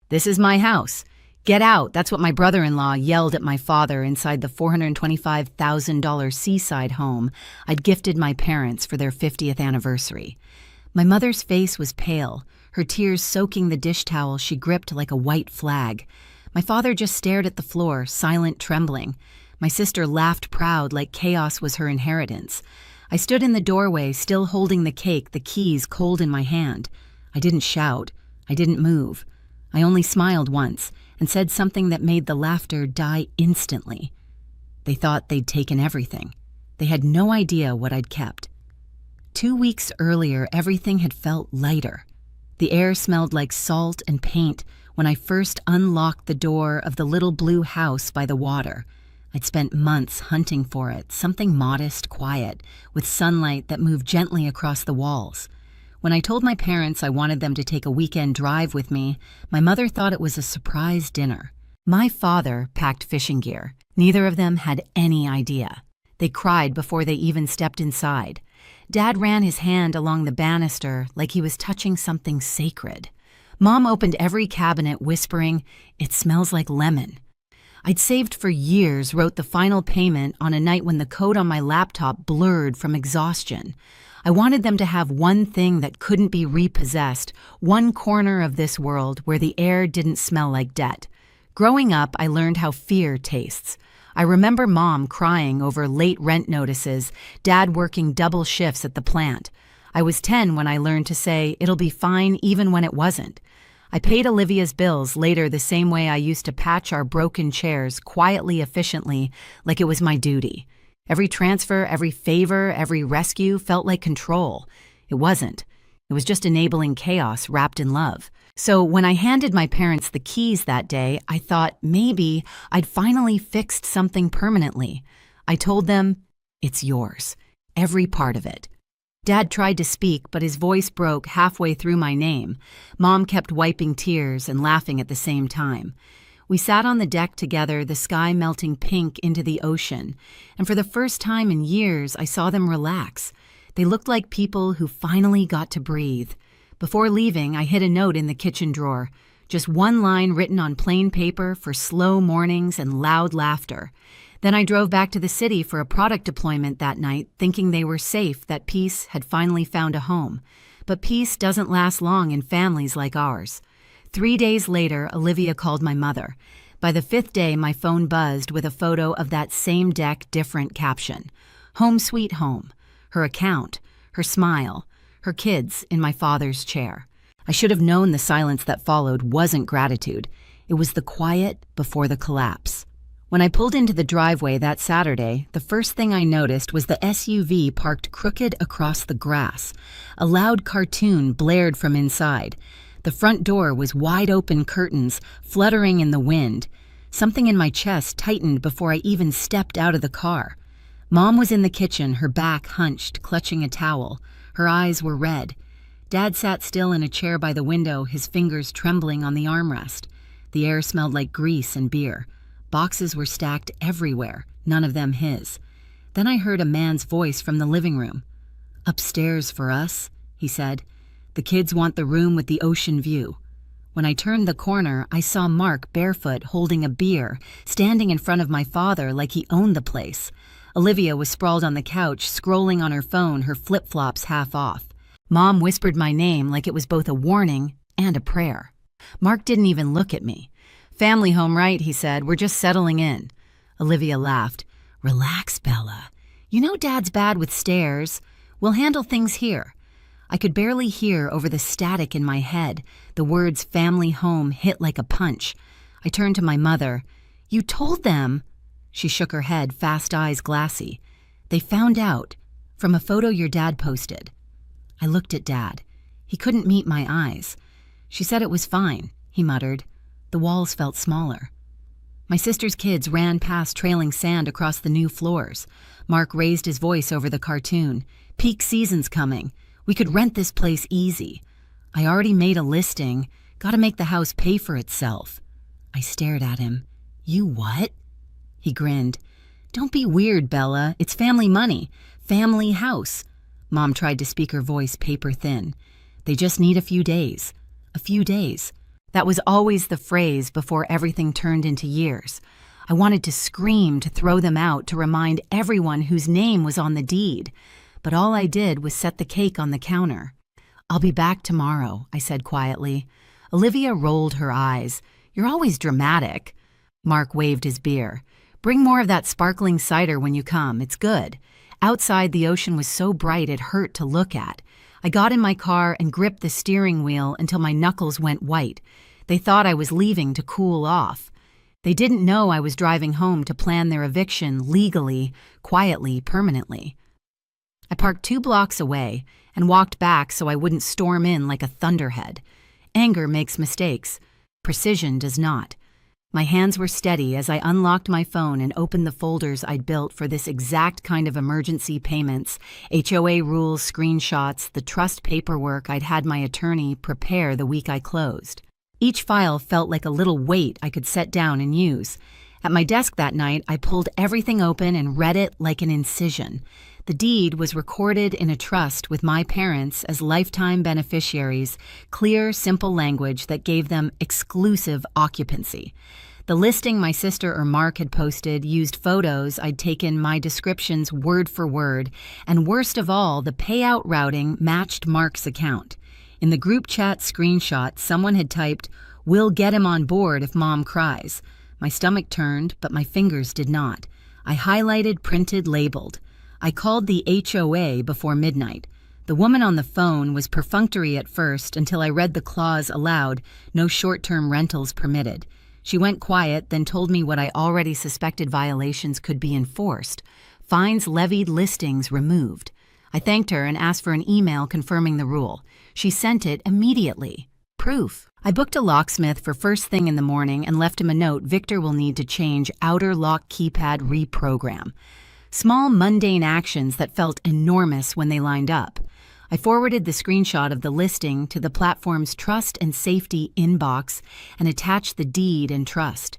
"This is my house. Get out." That's what my brother-in-law yelled at my father inside the $425,000 Seaside home I'd gifted my parents for their 50th anniversary. My mother's face was pale, her tears soaking the dish towel she gripped like a white flag. My father just stared at the floor, silent, trembling. My sister laughed proud, like chaos was her inheritance. I stood in the doorway, still holding the cake, the keys cold in my hand. I didn't shout. I didn't move. I only smiled once and said something that made the laughter die instantly. They thought they'd taken everything. They had no idea what I'd kept. 2 weeks earlier, everything had felt lighter. The air smelled like salt and paint when I first unlocked the door of the little blue house by the water. I'd spent months hunting for it, something modest, quiet, with sunlight that moved gently across the walls. When I told my parents I wanted them to take a weekend drive with me, my mother thought it was a surprise dinner. My father packed fishing gear. Neither of them had any idea. They cried before they even stepped inside. Dad ran his hand along the banister like he was touching something sacred. Mom opened every cabinet, whispering, "It smells like lemon." I'd saved for years, wrote the final payment on a night when the code on my laptop blurred from exhaustion. I wanted them to have one thing that couldn't be repossessed, one corner of this world where the air didn't smell like debt. Growing up, I learned how fear tastes. I remember Mom crying over late rent notices, Dad working double shifts at the plant. I was 10 when I learned to say, "It'll be fine," even when it wasn't. I paid Olivia's bills later the same way I used to patch our broken chairs, quietly, efficiently, like it was my duty. Every transfer, every favor, every rescue felt like control. It wasn't. It was just enabling chaos wrapped in love. So when I handed my parents the keys that day, I thought maybe I'd finally fixed something permanently. I told them, "It's yours. Every part of it." Dad tried to speak, but his voice broke halfway through my name. Mom kept wiping tears and laughing at the same time. We sat on the deck together, the sky melting pink into the ocean, and for the first time in years, I saw them relax. They looked like people who finally got to breathe. Before leaving, I hid a note in the kitchen drawer, just one line written on plain paper for slow mornings and loud laughter. Then I drove back to the city for a product deployment that night, thinking they were safe, that peace had finally found a home. But peace doesn't last long in families like ours. 3 days later, Olivia called my mother. By the 5th day, my phone buzzed with a photo of that same deck, different caption. Home sweet home. Her account, her smile, her kids in my father's chair. I should have known the silence that followed wasn't gratitude. It was the quiet before the collapse. When I pulled into the driveway that Saturday, the first thing I noticed was the SUV parked crooked across the grass. A loud cartoon blared from inside. The front door was wide open, curtains fluttering in the wind. Something in my chest tightened before I even stepped out of the car. Mom was in the kitchen, her back hunched, clutching a towel. Her eyes were red. Dad sat still in a chair by the window, his fingers trembling on the armrest. The air smelled like grease and beer. Boxes were stacked everywhere, none of them his. Then I heard a man's voice from the living room. "Upstairs for us," he said. "The kids want the room with the ocean view." When I turned the corner, I saw Mark barefoot holding a beer, standing in front of my father like he owned the place. Olivia was sprawled on the couch, scrolling on her phone, her flip-flops half off. Mom whispered my name like it was both a warning and a prayer. Mark didn't even look at me. "Family home, right?" he said. "We're just settling in." Olivia laughed. "Relax, Bella. You know Dad's bad with stairs. We'll handle things here." I could barely hear over the static in my head. The words family home hit like a punch. I turned to my mother. "You told them." She shook her head, fast eyes glassy. "They found out from a photo your dad posted." I looked at Dad. He couldn't meet my eyes. "She said it was fine," he muttered. The walls felt smaller. My sister's kids ran past, trailing sand across the new floors. Mark raised his voice over the cartoon. "Peak season's coming. We could rent this place easy. I already made a listing. Gotta make the house pay for itself." I stared at him. "You what?" He grinned. "Don't be weird, Bella. It's family money. Family house." Mom tried to speak, her voice paper thin. "They just need a few days. A few days. That was always the phrase before everything turned into years. I wanted to scream, to throw them out, to remind everyone whose name was on the deed. But all I did was set the cake on the counter. "I'll be back tomorrow," I said quietly. Olivia rolled her eyes. "You're always dramatic." Mark waved his beer. "Bring more of that sparkling cider when you come. It's good." Outside, the ocean was so bright it hurt to look at. I got in my car and gripped the steering wheel until my knuckles went white. They thought I was leaving to cool off. They didn't know I was driving home to plan their eviction legally, quietly, permanently. I parked 2 blocks away and walked back so I wouldn't storm in like a thunderhead. Anger makes mistakes. Precision does not. My hands were steady as I unlocked my phone and opened the folders I'd built for this exact kind of emergency payments, HOA rules, screenshots, the trust paperwork I'd had my attorney prepare the week I closed. Each file felt like a little weight I could set down and use. At my desk that night, I pulled everything open and read it like an incision. The deed was recorded in a trust with my parents as lifetime beneficiaries, clear, simple language that gave them exclusive occupancy. The listing my sister or Mark had posted used photos I'd taken my descriptions word for word, and worst of all, the payout routing matched Mark's account. In the group chat screenshot, someone had typed, "We'll get him on board if Mom cries." My stomach turned, but my fingers did not. I highlighted, printed, labeled. I called the HOA before midnight. The woman on the phone was perfunctory at first until I read the clause aloud, "No short-term rentals permitted." She went quiet, then told me what I already suspected violations could be enforced. Fines levied, listings removed. I thanked her and asked for an email confirming the rule. She sent it immediately. Proof. I booked a locksmith for first thing in the morning and left him a note Victor will need to change outer lock keypad reprogram. Small, mundane actions that felt enormous when they lined up. I forwarded the screenshot of the listing to the platform's trust and safety inbox and attached the deed and trust.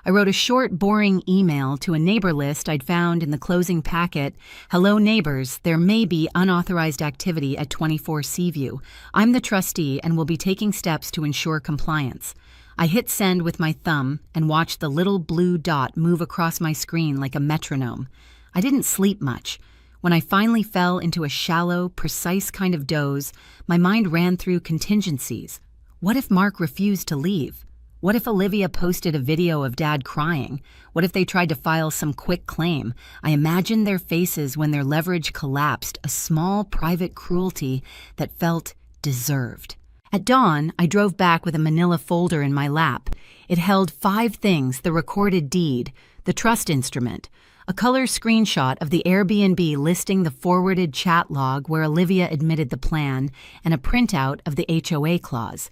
I wrote a short, boring email to a neighbor list I'd found in the closing packet. "Hello neighbors, there may be unauthorized activity at 24 Seaview. I'm the trustee and will be taking steps to ensure compliance." I hit send with my thumb and watched the little blue dot move across my screen like a metronome. I didn't sleep much. When I finally fell into a shallow, precise kind of doze, my mind ran through contingencies. What if Mark refused to leave? What if Olivia posted a video of Dad crying? What if they tried to file some quick claim? I imagined their faces when their leverage collapsed, a small private cruelty that felt deserved. At dawn, I drove back with a manila folder in my lap. It held 5 things: the recorded deed, the trust instrument, a color screenshot of the Airbnb listing, the forwarded chat log where Olivia admitted the plan, and a printout of the HOA clause.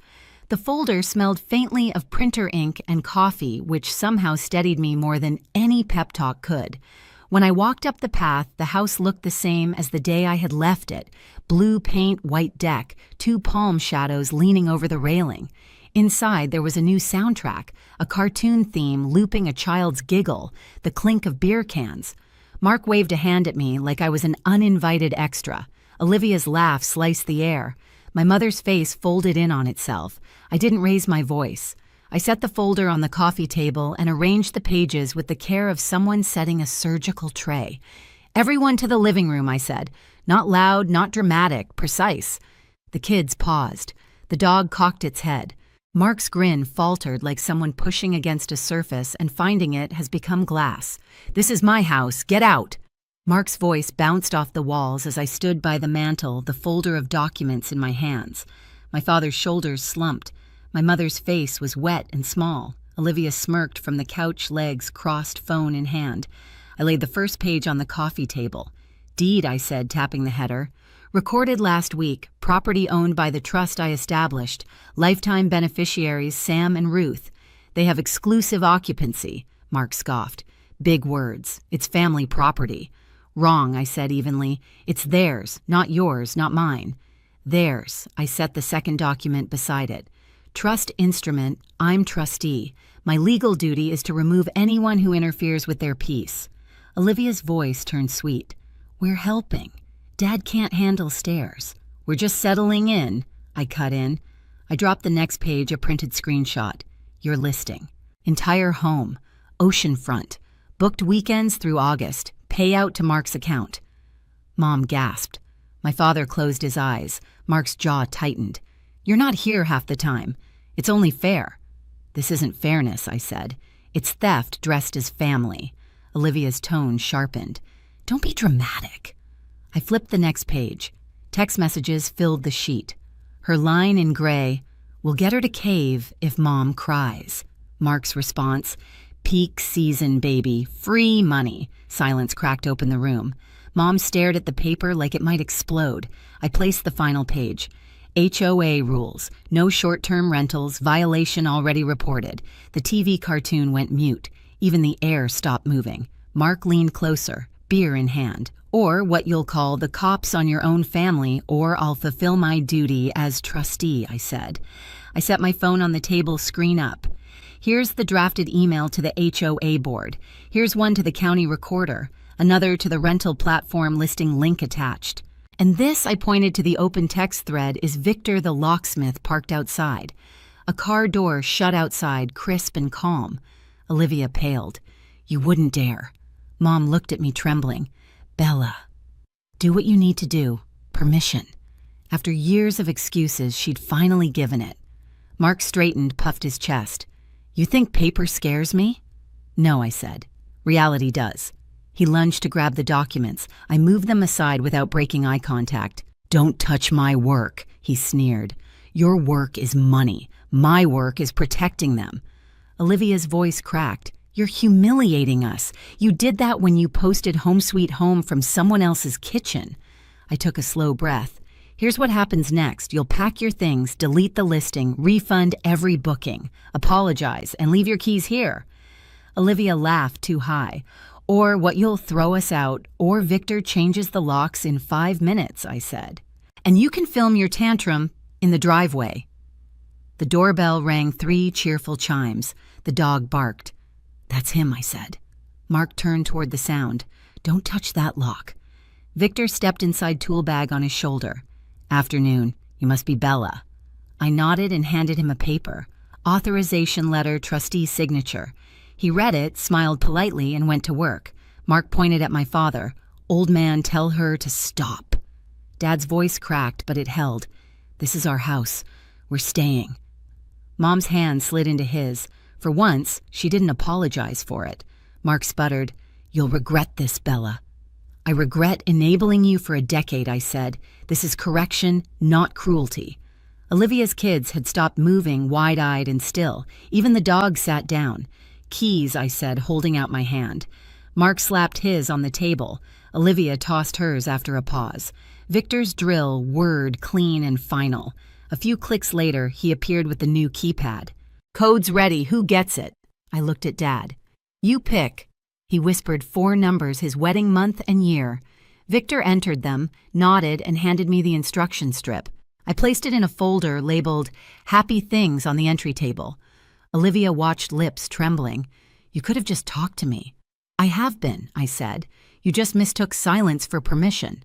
The folder smelled faintly of printer ink and coffee, which somehow steadied me more than any pep talk could. When I walked up the path, the house looked the same as the day I had left it. Blue paint, white deck, 2 palm shadows leaning over the railing. Inside, there was a new soundtrack, a cartoon theme looping a child's giggle, the clink of beer cans. Mark waved a hand at me like I was an uninvited extra. Olivia's laugh sliced the air. My mother's face folded in on itself. I didn't raise my voice. I set the folder on the coffee table and arranged the pages with the care of someone setting a surgical tray. "Everyone to the living room," I said. Not loud, not dramatic, precise. The kids paused. The dog cocked its head. Mark's grin faltered like someone pushing against a surface and finding it has become glass. "This is my house. Get out." Mark's voice bounced off the walls as I stood by the mantel, the folder of documents in my hands. My father's shoulders slumped. My mother's face was wet and small. Olivia smirked from the couch legs, crossed, phone in hand. I laid the first page on the coffee table. "Deed," I said, tapping the header. "Recorded last week. Property owned by the trust I established. Lifetime beneficiaries Sam and Ruth. They have exclusive occupancy." Mark scoffed. "Big words. It's family property." "Wrong," I said evenly. "It's theirs, not yours, not mine." "Theirs." I set the second document beside it. "Trust instrument. I'm trustee. My legal duty is to remove anyone who interferes with their peace." Olivia's voice turned sweet. "We're helping. Dad can't handle stairs. We're just settling in." I cut in. I dropped the next page, a printed screenshot. Your listing. Entire home. Oceanfront. Booked weekends through August. Payout to Mark's account. Mom gasped. My father closed his eyes. Mark's jaw tightened. You're not here half the time. It's only fair. This isn't fairness, I said. It's theft dressed as family. Olivia's tone sharpened. Don't be dramatic. I flipped the next page. Text messages filled the sheet. Her line in gray, we'll get her to cave if Mom cries. Mark's response, peak season, baby, free money. Silence cracked open the room. Mom stared at the paper like it might explode. I placed the final page. HOA rules. No short-term rentals. Violation already reported. The TV cartoon went mute. Even the air stopped moving. Mark leaned closer, beer in hand. Or what you'll call the cops on your own family, or I'll fulfill my duty as trustee, I said. I set my phone on the table, screen up. Here's the drafted email to the HOA board. Here's one to the county recorder. Another to the rental platform listing link attached. And this, I pointed to the open text thread, is Victor the locksmith parked outside. A car door shut outside, crisp and calm. Olivia paled. You wouldn't dare. Mom looked at me trembling. Bella. Do what you need to do. Permission. After years of excuses, she'd finally given it. Mark straightened, puffed his chest. You think paper scares me? No, I said. Reality does. He lunged to grab the documents. I moved them aside without breaking eye contact. Don't touch my work, he sneered. Your work is money. My work is protecting them. Olivia's voice cracked. You're humiliating us. You did that when you posted Home Sweet Home from someone else's kitchen. I took a slow breath. Here's what happens next. You'll pack your things, delete the listing, refund every booking, apologize, and leave your keys here. Olivia laughed too high. Or what you'll throw us out, or Victor changes the locks in 5 minutes, I said. And you can film your tantrum in the driveway. The doorbell rang 3 cheerful chimes. The dog barked. That's him, I said. Mark turned toward the sound. Don't touch that lock. Victor stepped inside tool bag on his shoulder. Afternoon. You must be Bella. I nodded and handed him a paper. Authorization letter, trustee signature. He read it, smiled politely, and went to work. Mark pointed at my father. Old man, tell her to stop. Dad's voice cracked, but it held. This is our house. We're staying. Mom's hand slid into his. For once, she didn't apologize for it. Mark sputtered, You'll regret this, Bella. I regret enabling you for a decade, I said. This is correction, not cruelty. Olivia's kids had stopped moving, wide-eyed and still. Even the dog sat down. Keys, I said, holding out my hand. Mark slapped his on the table. Olivia tossed hers after a pause. Victor's drill whirred clean and final. A few clicks later, he appeared with the new keypad. Code's ready. Who gets it? I looked at Dad. You pick. He whispered 4 numbers, his wedding month and year. Victor entered them, nodded, and handed me the instruction strip. I placed it in a folder labeled Happy Things on the entry table. Olivia watched, lips trembling. You could have just talked to me. I have been, I said. You just mistook silence for permission.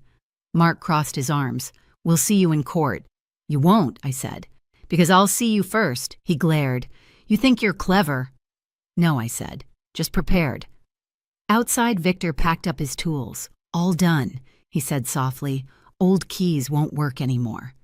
Mark crossed his arms. We'll see you in court. You won't, I said. Because I'll see you first, he glared. You think you're clever. No, I said. Just prepared. Outside, Victor packed up his tools. All done, he said softly. Old keys won't work anymore.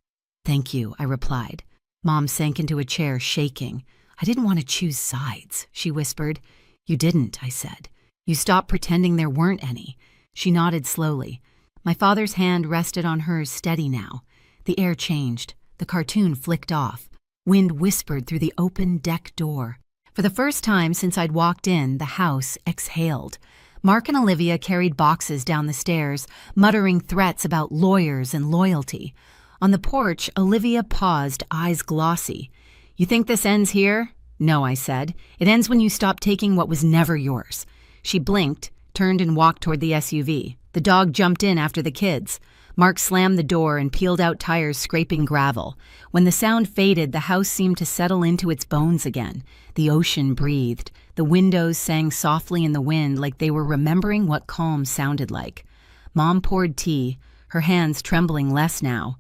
Thank you, I replied. Mom sank into a chair, shaking. I didn't want to choose sides, she whispered. You didn't, I said. You stopped pretending there weren't any. She nodded slowly. My father's hand rested on hers, steady now. The air changed. The cartoon flicked off. Wind whispered through the open deck door. For the first time since I'd walked in, the house exhaled. Mark and Olivia carried boxes down the stairs, muttering threats about lawyers and loyalty. On the porch, Olivia paused, eyes glossy. You think this ends here? No, I said. It ends when you stop taking what was never yours. She blinked, turned and walked toward the SUV. The dog jumped in after the kids. Mark slammed the door and peeled out tires scraping gravel. When the sound faded, the house seemed to settle into its bones again. The ocean breathed. The windows sang softly in the wind like they were remembering what calm sounded like. Mom poured tea, her hands trembling less now.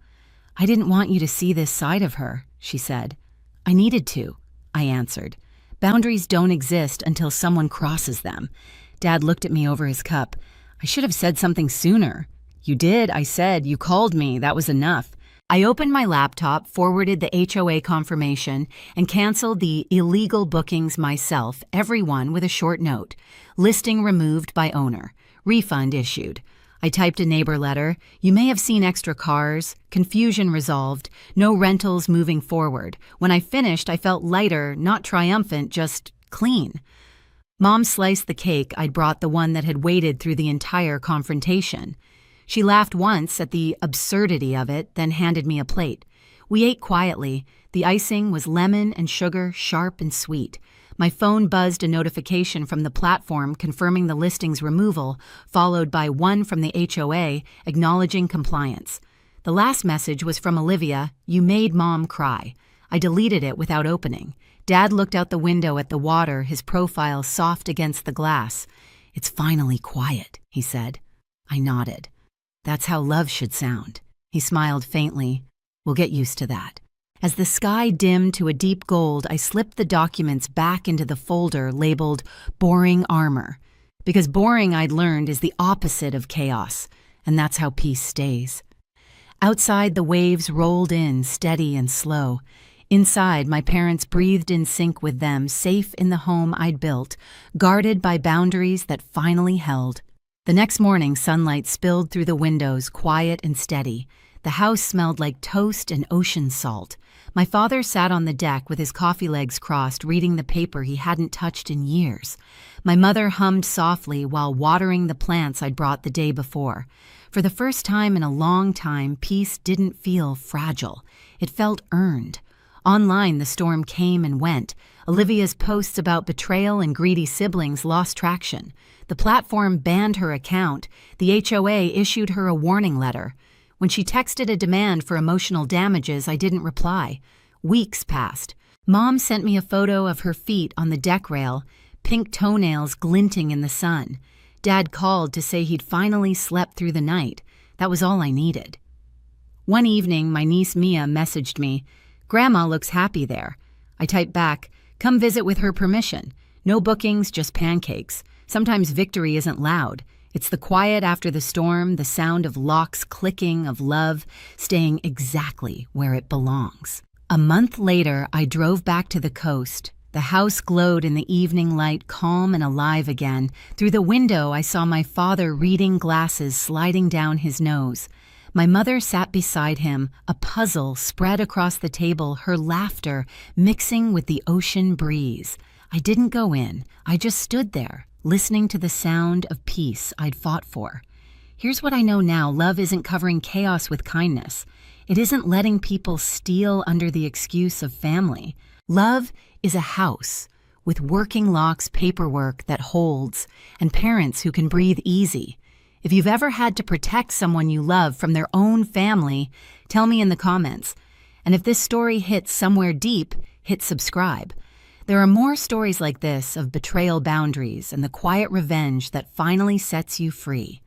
I didn't want you to see this side of her, she said. I needed to, I answered. Boundaries don't exist until someone crosses them. Dad looked at me over his cup. I should have said something sooner. You did, I said. You called me. That was enough. I opened my laptop, forwarded the HOA confirmation, and canceled the illegal bookings myself, every one with a short note. Listing removed by owner. Refund issued. I typed a neighbor letter. You may have seen extra cars. Confusion resolved. No rentals moving forward. When I finished, I felt lighter, not triumphant, just clean. Mom sliced the cake I'd brought, the one that had waited through the entire confrontation. She laughed once at the absurdity of it, then handed me a plate. We ate quietly. The icing was lemon and sugar, sharp and sweet. My phone buzzed a notification from the platform confirming the listing's removal, followed by one from the HOA acknowledging compliance. The last message was from Olivia, "You made Mom cry." I deleted it without opening. Dad looked out the window at the water, his profile soft against the glass. "It's finally quiet," he said. I nodded. "That's how love should sound." He smiled faintly. "We'll get used to that." As the sky dimmed to a deep gold, I slipped the documents back into the folder labeled Boring Armor. Because boring, I'd learned, is the opposite of chaos, and that's how peace stays. Outside, the waves rolled in, steady and slow. Inside, my parents breathed in sync with them, safe in the home I'd built, guarded by boundaries that finally held. The next morning, sunlight spilled through the windows, quiet and steady. The house smelled like toast and ocean salt. My father sat on the deck with his coffee legs crossed, reading the paper he hadn't touched in years. My mother hummed softly while watering the plants I'd brought the day before. For the first time in a long time, peace didn't feel fragile. It felt earned. Online, the storm came and went. Olivia's posts about betrayal and greedy siblings lost traction. The platform banned her account. The HOA issued her a warning letter. When she texted a demand for emotional damages, I didn't reply. Weeks passed. Mom sent me a photo of her feet on the deck rail, pink toenails glinting in the sun. Dad called to say he'd finally slept through the night. That was all I needed. One evening, my niece Mia messaged me, "Grandma looks happy there." I typed back, "Come visit with her permission. No bookings, just pancakes. Sometimes victory isn't loud. It's the quiet after the storm, the sound of locks clicking, of love staying exactly where it belongs." A month later, I drove back to the coast. The house glowed in the evening light, calm and alive again. Through the window, I saw my father reading glasses sliding down his nose. My mother sat beside him, a puzzle spread across the table, her laughter mixing with the ocean breeze. I didn't go in. I just stood there, listening to the sound of peace I'd fought for. Here's what I know now. Love isn't covering chaos with kindness. It isn't letting people steal under the excuse of family. Love is a house with working locks, paperwork that holds, and parents who can breathe easy. If you've ever had to protect someone you love from their own family, tell me in the comments. And if this story hits somewhere deep, hit subscribe. There are more stories like this of betrayal, boundaries, and the quiet revenge that finally sets you free.